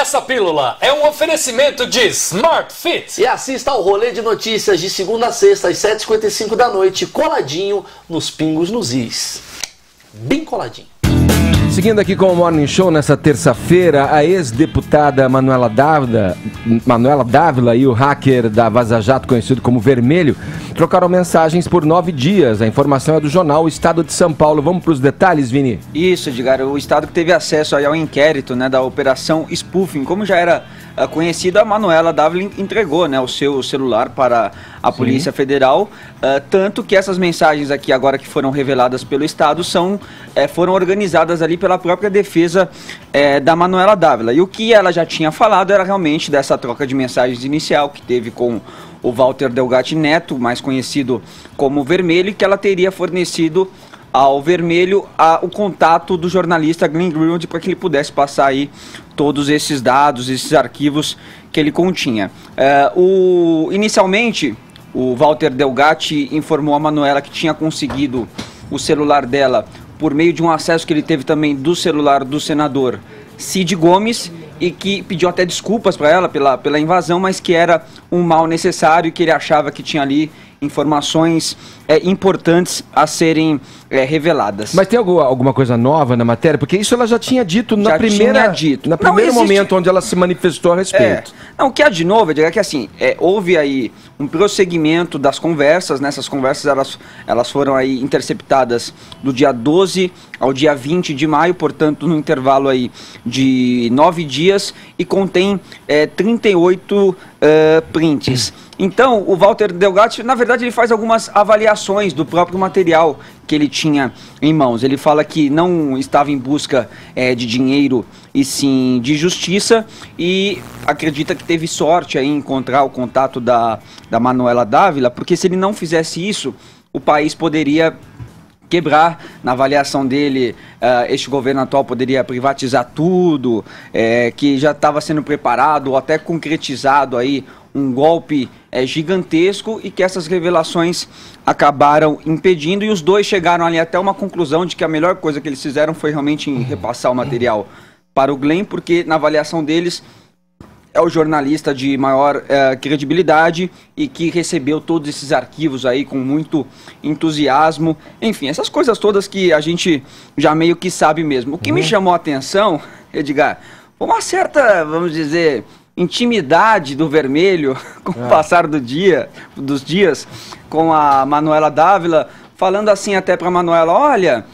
Essa pílula é um oferecimento de Smart Fit. E assista ao Rolê de Notícias de segunda a sexta, às 7h55 da noite, coladinho nos Pingos nos Is. Bem coladinho. Seguindo aqui com o Morning Show, nessa terça-feira, a ex-deputada Manuela Dávila e o hacker da Vaza Jato, conhecido como Vermelho, trocaram mensagens por 9 dias. A informação é do jornal O Estado de São Paulo. Vamos para os detalhes, Vini? Isso, Edgar. O Estado que teve acesso aí ao inquérito, né, da Operação Spoofing. Como já era conhecido, a Manuela Dávila entregou, né, o seu celular para a Polícia Federal, tanto que essas mensagens aqui agora que foram reveladas pelo Estado foram organizadas ali pela própria defesa da Manuela Dávila. E o que ela já tinha falado era realmente dessa troca de mensagens inicial que teve com o Walter Delgatti Neto, mais conhecido como Vermelho, que ela teria fornecido ao Vermelho o contato do jornalista Glenn Greenwald para que ele pudesse passar aí todos esses dados, esses arquivos que ele continha. Inicialmente, o Walter Delgatti informou a Manuela que tinha conseguido o celular dela por meio de um acesso que ele teve também do celular do senador Cid Gomes, e que pediu até desculpas para ela pela invasão, mas que era um mal necessário e que ele achava que tinha ali informações importantes a serem reveladas. Mas tem alguma coisa nova na matéria? Porque isso ela já tinha dito no primeiro momento onde ela se manifestou a respeito. Não, o que há de novo é que assim, houve aí um prosseguimento das conversas, né? Essas conversas elas foram aí interceptadas do dia 12 ao dia 20 de maio, portanto no intervalo aí de 9 dias, e contém 38 prints. Então, o Walter Delgatti, na verdade, ele faz algumas avaliações do próprio material que ele tinha em mãos. Ele fala que não estava em busca de dinheiro e sim de justiça, e acredita que teve sorte em encontrar o contato da Manuela Dávila, porque se ele não fizesse isso, o país poderia quebrar. Na avaliação dele, este governo atual poderia privatizar tudo, que já estava sendo preparado ou até concretizado aí um golpe gigantesco, e que essas revelações acabaram impedindo, e os dois chegaram ali até uma conclusão de que a melhor coisa que eles fizeram foi realmente repassar o material para o Glenn, porque na avaliação deles é o jornalista de maior credibilidade e que recebeu todos esses arquivos aí com muito entusiasmo. Enfim, essas coisas todas que a gente já meio que sabe mesmo. O que me chamou a atenção, Edgar, foi uma certa, vamos dizer, intimidade do Vermelho com o passar dos dias com a Manuela Dávila, falando assim até para a Manuela: olha,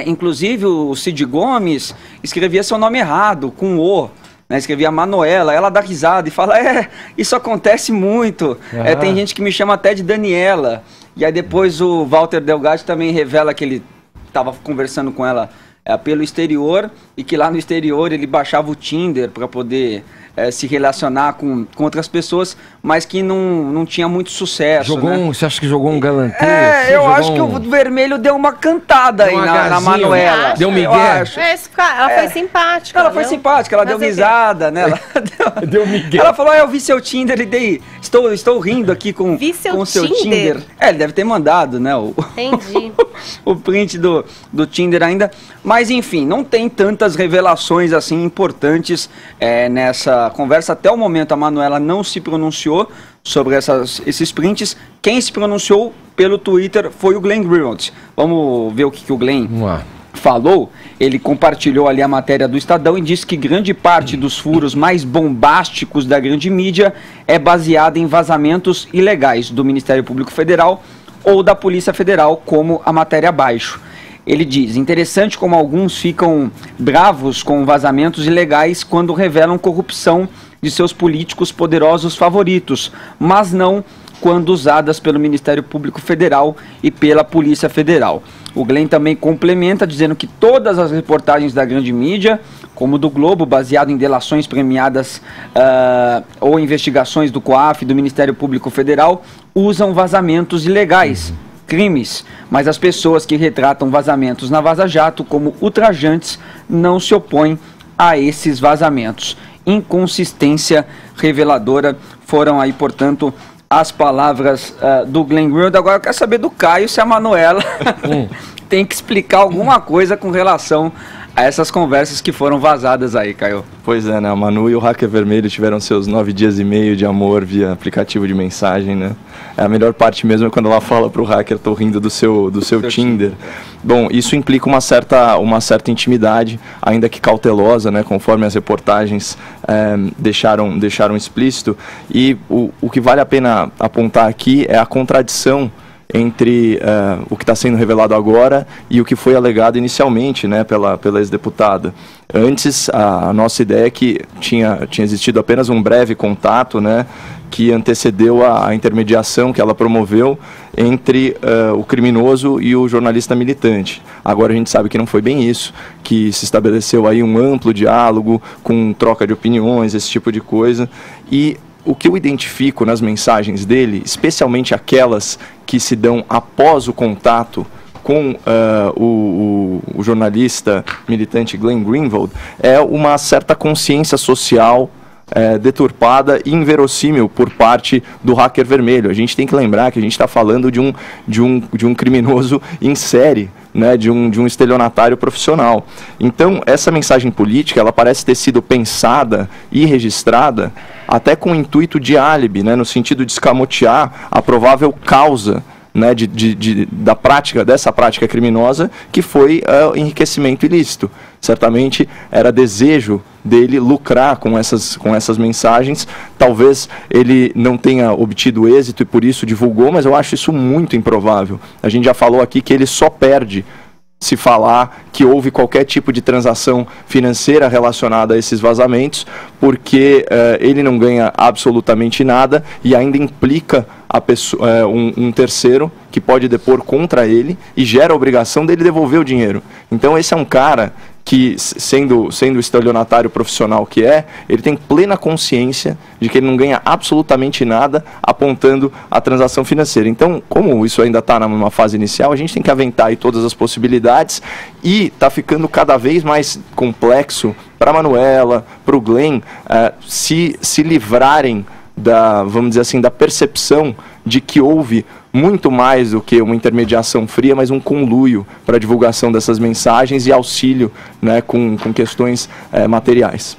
inclusive o Cid Gomes escrevia seu nome errado, com O, né, escrevia Manuela. Ela dá risada e fala: isso acontece muito, tem gente que me chama até de Daniela. E aí depois o Walter Delgatti também revela que ele estava conversando com ela pelo exterior, e que lá no exterior ele baixava o Tinder para poder se relacionar com outras pessoas, mas que não tinha muito sucesso. Você acha que jogou um galanteio? Eu acho que o Vermelho deu uma cantada aí na Manuela. Deu um migué? Ela foi simpática. Ela foi simpática, ela deu risada, né? Deu migué. Ela falou: eu vi seu Tinder e estou rindo aqui com o seu Tinder. Ele deve ter mandado, né? Entendi. O print do Tinder ainda. Mas enfim, não tem tantas revelações assim importantes nessa conversa. Até o momento a Manuela não se pronunciou sobre esses prints. Quem se pronunciou pelo Twitter foi o Glenn Greenwald. Vamos ver o que o Glenn falou. Ele compartilhou ali a matéria do Estadão e disse que grande parte dos furos mais bombásticos da grande mídia é baseada em vazamentos ilegais do Ministério Público Federal ou da Polícia Federal, como a matéria abaixo. Ele diz: interessante como alguns ficam bravos com vazamentos ilegais quando revelam corrupção de seus políticos poderosos favoritos, mas não quando usadas pelo Ministério Público Federal e pela Polícia Federal. O Glenn também complementa dizendo que todas as reportagens da grande mídia, como do Globo, baseado em delações premiadas ou investigações do COAF e do Ministério Público Federal, usam vazamentos ilegais, crimes, mas as pessoas que retratam vazamentos na Vaza Jato como ultrajantes não se opõem a esses vazamentos. Inconsistência reveladora foram aí, portanto, as palavras do Glenn Greenwald. Agora eu quero saber do Caio se a Manuela tem que explicar alguma coisa com relação a essas conversas que foram vazadas aí, Caio. Pois é, né? A Manu e o Hacker Vermelho tiveram seus 9 dias e meio de amor via aplicativo de mensagem, né? A melhor parte mesmo é quando ela fala pro hacker, tô rindo do seu Tinder. Bom, isso implica uma certa intimidade, ainda que cautelosa, né? Conforme as reportagens deixaram explícito. E o que vale a pena apontar aqui é a contradição entre o que está sendo revelado agora e o que foi alegado inicialmente, né, pela ex-deputada. Antes, a nossa ideia é que tinha existido apenas um breve contato, né, que antecedeu a intermediação que ela promoveu entre o criminoso e o jornalista militante. Agora a gente sabe que não foi bem isso, que se estabeleceu aí um amplo diálogo com troca de opiniões, esse tipo de coisa, e o que eu identifico nas mensagens dele, especialmente aquelas que se dão após o contato com o jornalista militante Glenn Greenwald, é uma certa consciência social deturpada e inverossímil por parte do Hacker Vermelho. A gente tem que lembrar que a gente está falando de um criminoso em série, né, de um estelionatário profissional. Então, essa mensagem política, ela parece ter sido pensada e registrada até com o intuito de álibi, né, no sentido de escamotear a provável causa, né, dessa prática criminosa, que foi enriquecimento ilícito. Certamente era desejo dele lucrar com essas mensagens. Talvez ele não tenha obtido êxito e por isso divulgou, mas eu acho isso muito improvável. A gente já falou aqui que ele só perde se falar que houve qualquer tipo de transação financeira relacionada a esses vazamentos, porque ele não ganha absolutamente nada e ainda implica a pessoa, um terceiro que pode depor contra ele e gera a obrigação dele devolver o dinheiro. Então esse é um cara que, sendo o estelionatário profissional que ele tem plena consciência de que ele não ganha absolutamente nada apontando a transação financeira. Então, como isso ainda está numa fase inicial, a gente tem que aventar aí todas as possibilidades e está ficando cada vez mais complexo para a Manuela, para o Glenn, se livrarem vamos dizer assim, da percepção de que houve muito mais do que uma intermediação fria, mas um conluio para a divulgação dessas mensagens e auxílio, né, com questões materiais.